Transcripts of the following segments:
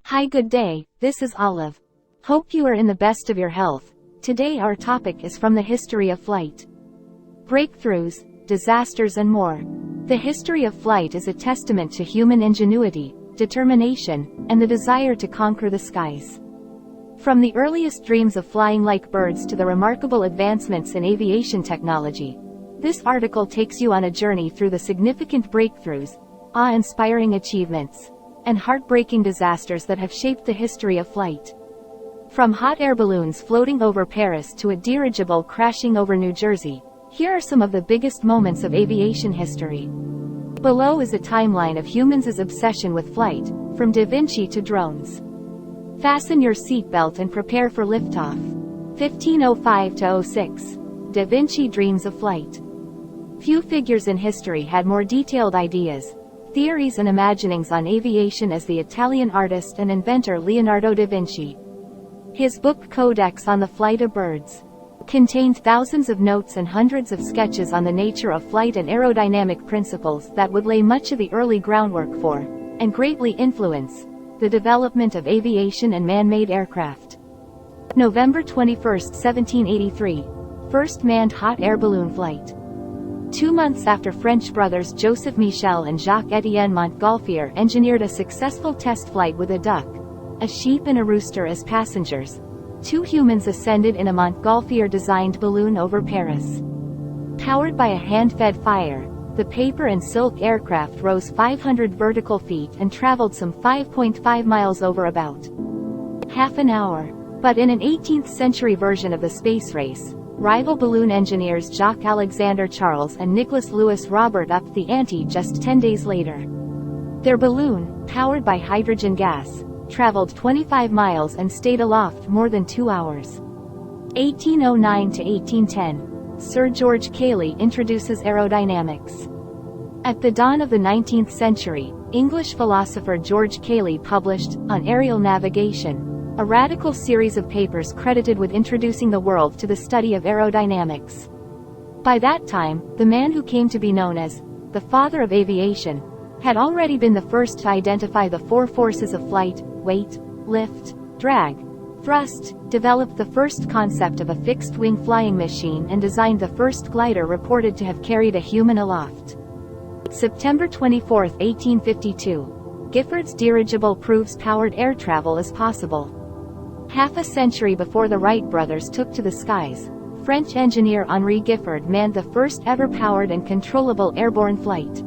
Hi, good day, this is Olive. Hope you are in the best of your health. Today our topic is from the history of flight. Breakthroughs, disasters and more. The history of flight is a testament to human ingenuity, determination, and the desire to conquer the skies. From the earliest dreams of flying like birds to the remarkable advancements in aviation technology, this article takes you on a journey through the significant breakthroughs, awe-inspiring achievements, and heartbreaking disasters that have shaped the history of flight. From hot air balloons floating over Paris to a dirigible crashing over New Jersey, here are some of the biggest moments of aviation history. Below is a timeline of humans' obsession with flight, from Da Vinci to drones. Fasten your seatbelt and prepare for liftoff. 1505 to 06. Da Vinci dreams of flight. Few figures in history had more detailed ideas, theories and imaginings on aviation as the Italian artist and inventor Leonardo da Vinci. His book Codex on the Flight of Birds contained thousands of notes and hundreds of sketches on the nature of flight and aerodynamic principles that would lay much of the early groundwork for, and greatly influence, the development of aviation and man-made aircraft. November 21, 1783. First manned hot air balloon flight. 2 months after French brothers Joseph Michel and Jacques-Étienne Montgolfier engineered a successful test flight with a duck, a sheep and a rooster as passengers, 2 humans ascended in a Montgolfier-designed balloon over Paris. Powered by a hand-fed fire, the paper and silk aircraft rose 500 vertical feet and traveled some 5.5 miles over about half an hour. But in an 18th-century version of the space race, rival balloon engineers Jacques-Alexandre Charles and Nicolas Louis Robert upped the ante just 10 days later. Their balloon, powered by hydrogen gas, traveled 25 miles and stayed aloft more than 2 hours. 1809 to 1810. Sir George Cayley introduces aerodynamics. At the dawn of the 19th century, English philosopher George Cayley published, On Aerial Navigation, a radical series of papers credited with introducing the world to the study of aerodynamics. By that time, the man who came to be known as the father of aviation had already been the first to identify the 4 forces of flight: weight, lift, drag, thrust, developed the first concept of a fixed-wing flying machine and designed the first glider reported to have carried a human aloft. September 24, 1852. Giffard's dirigible proves powered air travel is possible. Half a century before the Wright brothers took to the skies, French engineer Henri Giffard manned the first ever powered and controllable airborne flight.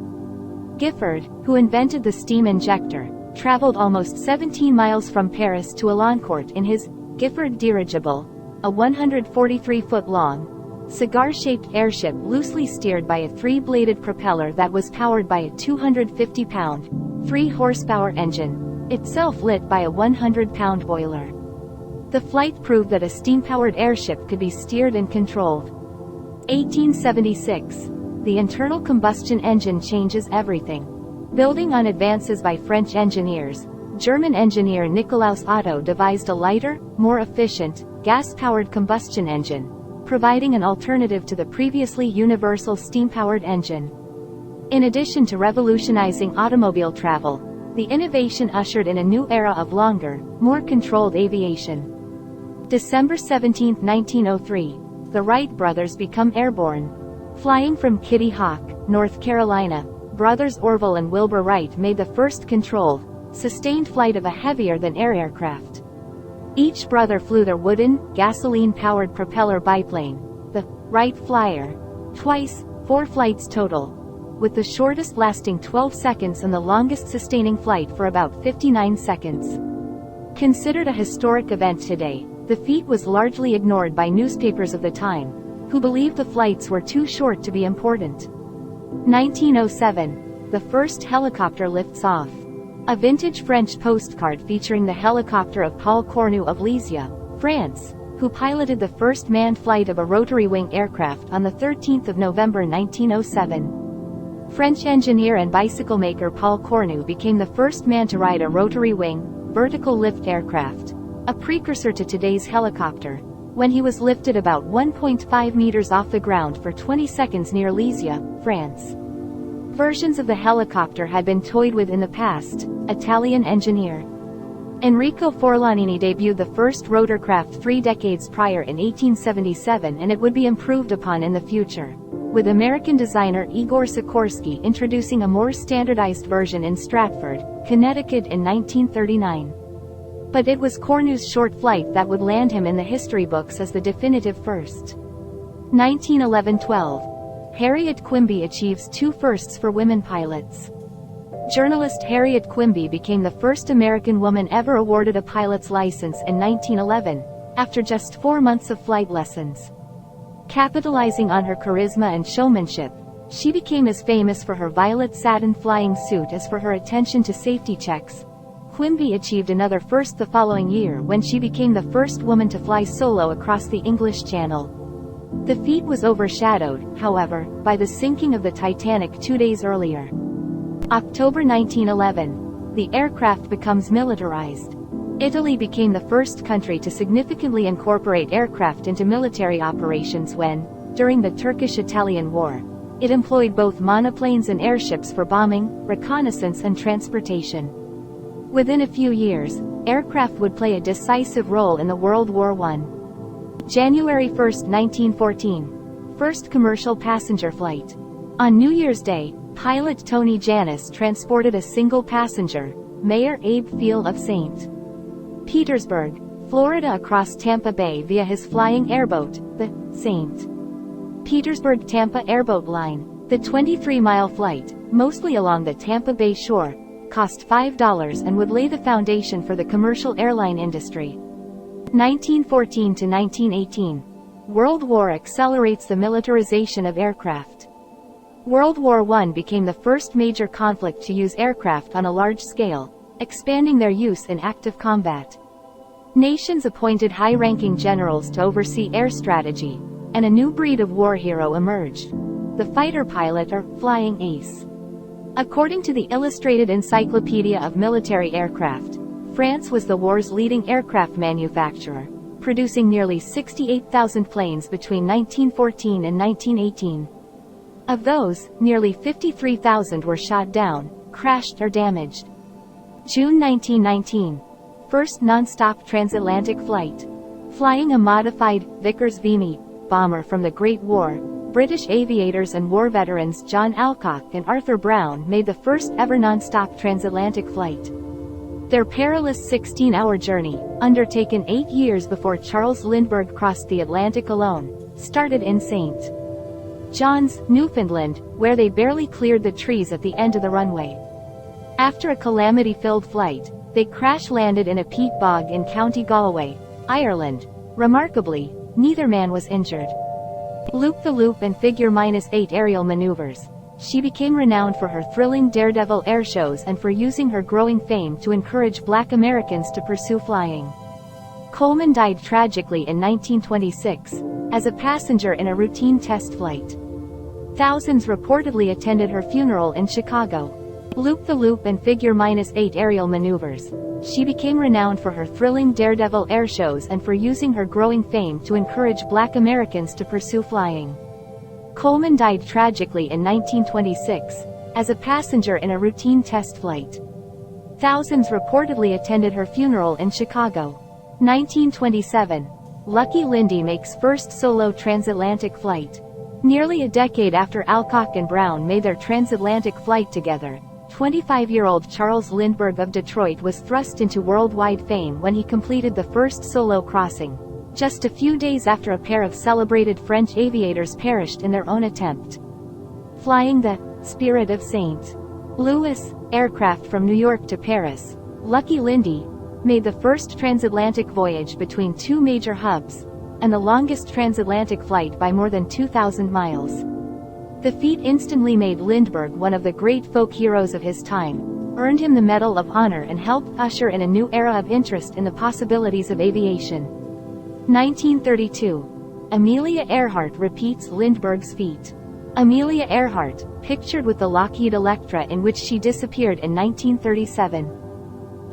Giffard, who invented the steam injector, traveled almost 17 miles from Paris to Alencourt in his Giffard dirigible, a 143-foot-long, cigar-shaped airship loosely steered by a 3-bladed propeller that was powered by a 250-pound, 3-horsepower engine, itself lit by a 100-pound boiler. The flight proved that a steam-powered airship could be steered and controlled. 1876. The internal combustion engine changes everything. Building on advances by French engineers, German engineer Nikolaus Otto devised a lighter, more efficient, gas-powered combustion engine, providing an alternative to the previously universal steam-powered engine. In addition to revolutionizing automobile travel, the innovation ushered in a new era of longer, more controlled aviation. December 17, 1903. The Wright brothers become airborne. Flying from Kitty Hawk, North Carolina, brothers Orville and Wilbur Wright made the first controlled, sustained flight of a heavier-than-air aircraft. Each brother flew their wooden, gasoline-powered propeller biplane, the Wright Flyer, twice, 4 flights total, with the shortest lasting 12 seconds and the longest sustaining flight for about 59 seconds. Considered a historic event today, the feat was largely ignored by newspapers of the time, who believed the flights were too short to be important. 1907. The first helicopter lifts off. A vintage French postcard featuring the helicopter of Paul Cornu of Lisieux, France, who piloted the first manned flight of a rotary-wing aircraft on the 13th of November 1907. French engineer and bicycle maker Paul Cornu became the first man to ride a rotary-wing, vertical lift aircraft, a precursor to today's helicopter, when he was lifted about 1.5 meters off the ground for 20 seconds near Lisieux, France. Versions of the helicopter had been toyed with in the past. Italian engineer Enrico Forlanini debuted the first rotorcraft 3 decades prior in 1877, and it would be improved upon in the future, with American designer Igor Sikorsky introducing a more standardized version in Stratford, Connecticut in 1939. But it was Cornu's short flight that would land him in the history books as the definitive first. 1911-12. Harriet Quimby achieves 2 firsts for women pilots. Journalist Harriet Quimby became the first American woman ever awarded a pilot's license in 1911, after just 4 months of flight lessons. Capitalizing on her charisma and showmanship, she became as famous for her violet satin flying suit as for her attention to safety checks. Quimby achieved another first the following year when she became the first woman to fly solo across the English Channel. The feat was overshadowed, however, by the sinking of the Titanic 2 days earlier. October 1911. The aircraft becomes militarized. Italy became the first country to significantly incorporate aircraft into military operations when, during the Turkish-Italian War, it employed both monoplanes and airships for bombing, reconnaissance and transportation. Within a few years, aircraft would play a decisive role in the World War I. January 1, 1914. First commercial passenger flight. On New Year's Day, pilot Tony Janis transported a single passenger, Mayor Abe Field of St. Petersburg, Florida across Tampa Bay via his flying airboat, the St. Petersburg-Tampa Airboat Line. The 23-mile flight, mostly along the Tampa Bay shore, cost $5 and would lay the foundation for the commercial airline industry. 1914 to 1918. World War accelerates the militarization of aircraft. World War I became the first major conflict to use aircraft on a large scale, expanding their use in active combat. Nations appointed high-ranking generals to oversee air strategy, and a new breed of war hero emerged: the fighter pilot or flying ace. According to the Illustrated Encyclopedia of Military Aircraft, France was the war's leading aircraft manufacturer, producing nearly 68,000 planes between 1914 and 1918. Of those, nearly 53,000 were shot down, crashed or damaged. June 1919. First non-stop transatlantic flight. Flying a modified Vickers-Vimy bomber from the Great War, British aviators and war veterans John Alcock and Arthur Brown made the first ever non-stop transatlantic flight. Their perilous 16-hour journey, undertaken 8 years before Charles Lindbergh crossed the Atlantic alone, started in St. John's, Newfoundland, where they barely cleared the trees at the end of the runway. After a calamity-filled flight, they crash-landed in a peat bog in County Galway, Ireland. Remarkably, neither man was injured. Loop-the-loop and figure-8 aerial maneuvers. She became renowned for her thrilling daredevil air shows and for using her growing fame to encourage Black Americans to pursue flying. Coleman died tragically in 1926, as a passenger in a routine test flight. Thousands reportedly attended her funeral in Chicago. Loop-the-loop and figure-8 aerial maneuvers. She became renowned for her thrilling daredevil air shows and for using her growing fame to encourage Black Americans to pursue flying. Coleman died tragically in 1926, as a passenger in a routine test flight. Thousands reportedly attended her funeral in Chicago. 1927. Lucky Lindy makes first solo transatlantic flight. Nearly a decade after Alcock and Brown made their transatlantic flight together, 25-year-old Charles Lindbergh of Detroit was thrust into worldwide fame when he completed the first solo crossing, just a few days after a pair of celebrated French aviators perished in their own attempt. Flying the Spirit of St. Louis aircraft from New York to Paris, Lucky Lindy made the first transatlantic voyage between 2 major hubs, and the longest transatlantic flight by more than 2,000 miles. The feat instantly made Lindbergh one of the great folk heroes of his time, earned him the Medal of Honor and helped usher in a new era of interest in the possibilities of aviation. 1932. Amelia Earhart repeats Lindbergh's feat. Amelia Earhart, pictured with the Lockheed Electra in which she disappeared in 1937.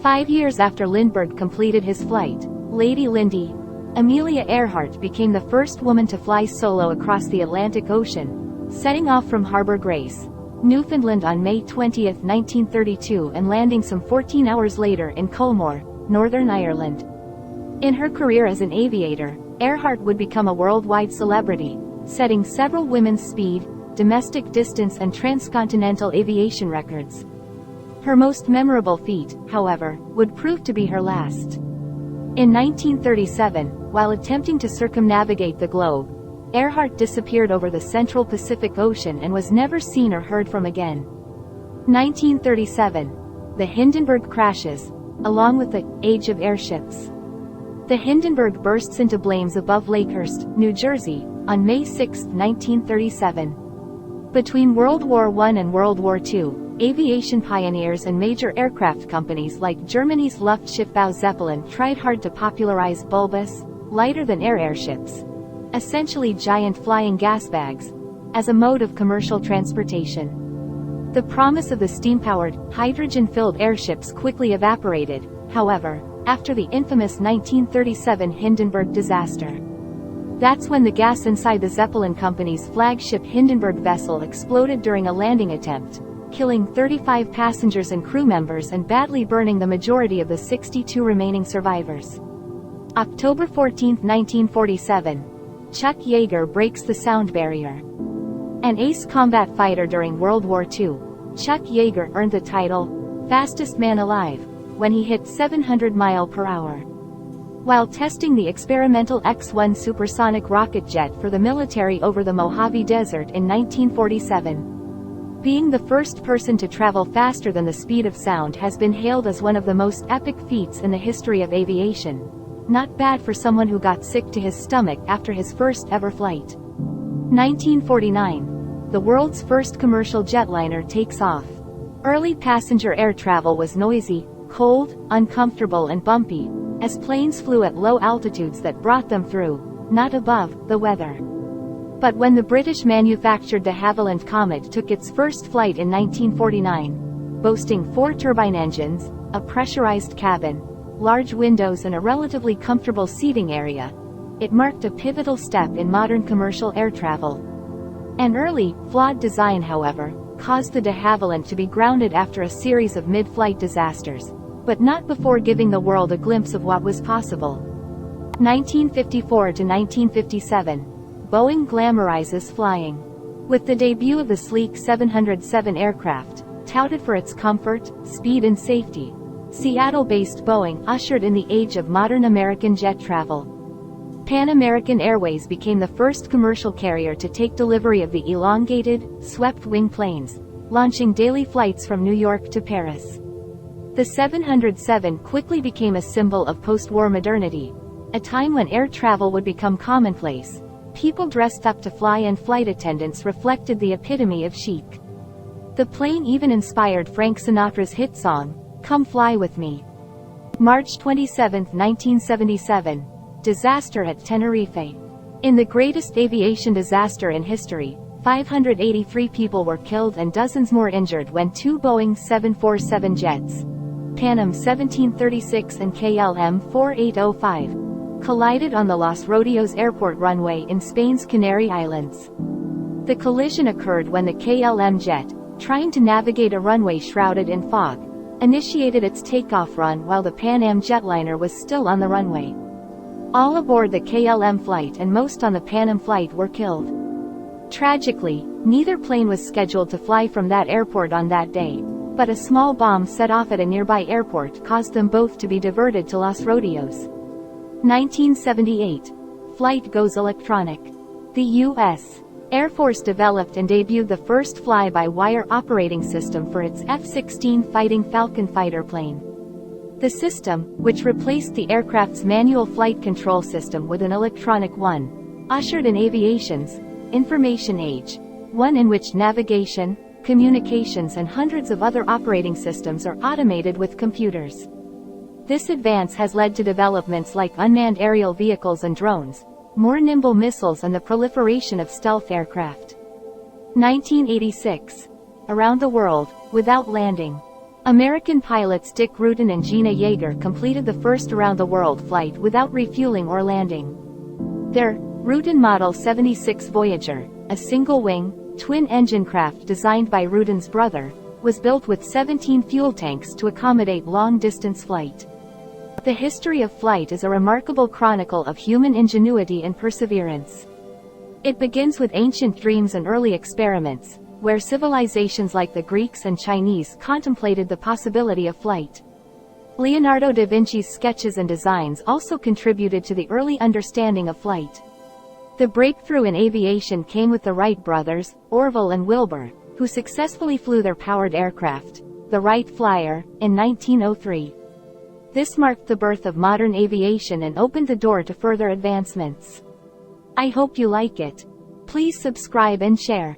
5 years after Lindbergh completed his flight, Lady Lindy, Amelia Earhart became the first woman to fly solo across the Atlantic Ocean, setting off from Harbor Grace, Newfoundland on May 20, 1932 and landing some 14 hours later in Culmore, Northern Ireland. In her career as an aviator, Earhart would become a worldwide celebrity, setting several women's speed, domestic distance and transcontinental aviation records. Her most memorable feat, however, would prove to be her last. In 1937, while attempting to circumnavigate the globe, Earhart disappeared over the central Pacific Ocean and was never seen or heard from again. 1937. The Hindenburg crashes, along with the age of airships. The Hindenburg bursts into flames above Lakehurst, New Jersey, on May 6, 1937. Between World War I and World War II, aviation pioneers and major aircraft companies like Germany's Luftschiffbau Zeppelin tried hard to popularize bulbous, lighter-than-air airships, essentially giant flying gas bags, as a mode of commercial transportation. The promise of the steam-powered, hydrogen-filled airships quickly evaporated, however, after the infamous 1937 Hindenburg disaster. That's when the gas inside the Zeppelin company's flagship Hindenburg vessel exploded during a landing attempt, killing 35 passengers and crew members and badly burning the majority of the 62 remaining survivors. October 14, 1947. Chuck Yeager breaks the sound barrier. An ace combat fighter during World War II, Chuck Yeager earned the title, Fastest Man Alive, when he hit 700 miles per hour. While testing the experimental X-1 supersonic rocket jet for the military over the Mojave Desert in 1947. Being the first person to travel faster than the speed of sound has been hailed as one of the most epic feats in the history of aviation. Not bad for someone who got sick to his stomach after his first ever flight. 1949. The world's first commercial jetliner takes off. Early passenger air travel was noisy, cold, uncomfortable and bumpy, as planes flew at low altitudes that brought them through, not above, the weather. But when the British-manufactured de Havilland Comet took its first flight in 1949, boasting 4 turbine engines, a pressurized cabin, large windows and a relatively comfortable seating area, it marked a pivotal step in modern commercial air travel. An early, flawed design, however, caused the de Havilland to be grounded after a series of mid-flight disasters, but not before giving the world a glimpse of what was possible. 1954 to 1957. Boeing glamorizes flying. With the debut of the sleek 707 aircraft, touted for its comfort, speed and safety, Seattle-based Boeing ushered in the age of modern American jet travel. Pan American Airways became the first commercial carrier to take delivery of the elongated, swept-wing planes, launching daily flights from New York to Paris. The 707 quickly became a symbol of post-war modernity, a time when air travel would become commonplace. People dressed up to fly and flight attendants reflected the epitome of chic. The plane even inspired Frank Sinatra's hit song, Come Fly With Me. March 27, 1977. Disaster at Tenerife. In the greatest aviation disaster in history, 583 people were killed and dozens more injured when 2 Boeing 747 jets, Pan Am 1736 and KLM 4805, collided on the Los Rodeos airport runway in Spain's Canary Islands. The collision occurred when the KLM jet, trying to navigate a runway shrouded in fog, initiated its takeoff run while the Pan Am jetliner was still on the runway. All aboard the KLM flight and most on the Pan Am flight were killed. Tragically, neither plane was scheduled to fly from that airport on that day, but a small bomb set off at a nearby airport caused them both to be diverted to Los Rodeos. 1978. Flight goes electronic. The U.S. Air Force developed and debuted the first fly-by-wire operating system for its F-16 Fighting Falcon fighter plane. The system, which replaced the aircraft's manual flight control system with an electronic one, ushered in aviation's information age, one in which navigation, communications and hundreds of other operating systems are automated with computers. This advance has led to developments like unmanned aerial vehicles and drones, more nimble missiles and the proliferation of stealth aircraft. 1986. Around the world, without landing. American pilots Dick Rutan and Gina Yeager completed the first around-the-world flight without refueling or landing. Their Rutan Model 76 Voyager, a single-wing, twin-engine craft designed by Rutan's brother, was built with 17 fuel tanks to accommodate long-distance flight. The history of flight is a remarkable chronicle of human ingenuity and perseverance. It begins with ancient dreams and early experiments, where civilizations like the Greeks and Chinese contemplated the possibility of flight. Leonardo da Vinci's sketches and designs also contributed to the early understanding of flight. The breakthrough in aviation came with the Wright brothers, Orville and Wilbur, who successfully flew their powered aircraft, the Wright Flyer, in 1903. This marked the birth of modern aviation and opened the door to further advancements. I hope you like it. Please subscribe and share.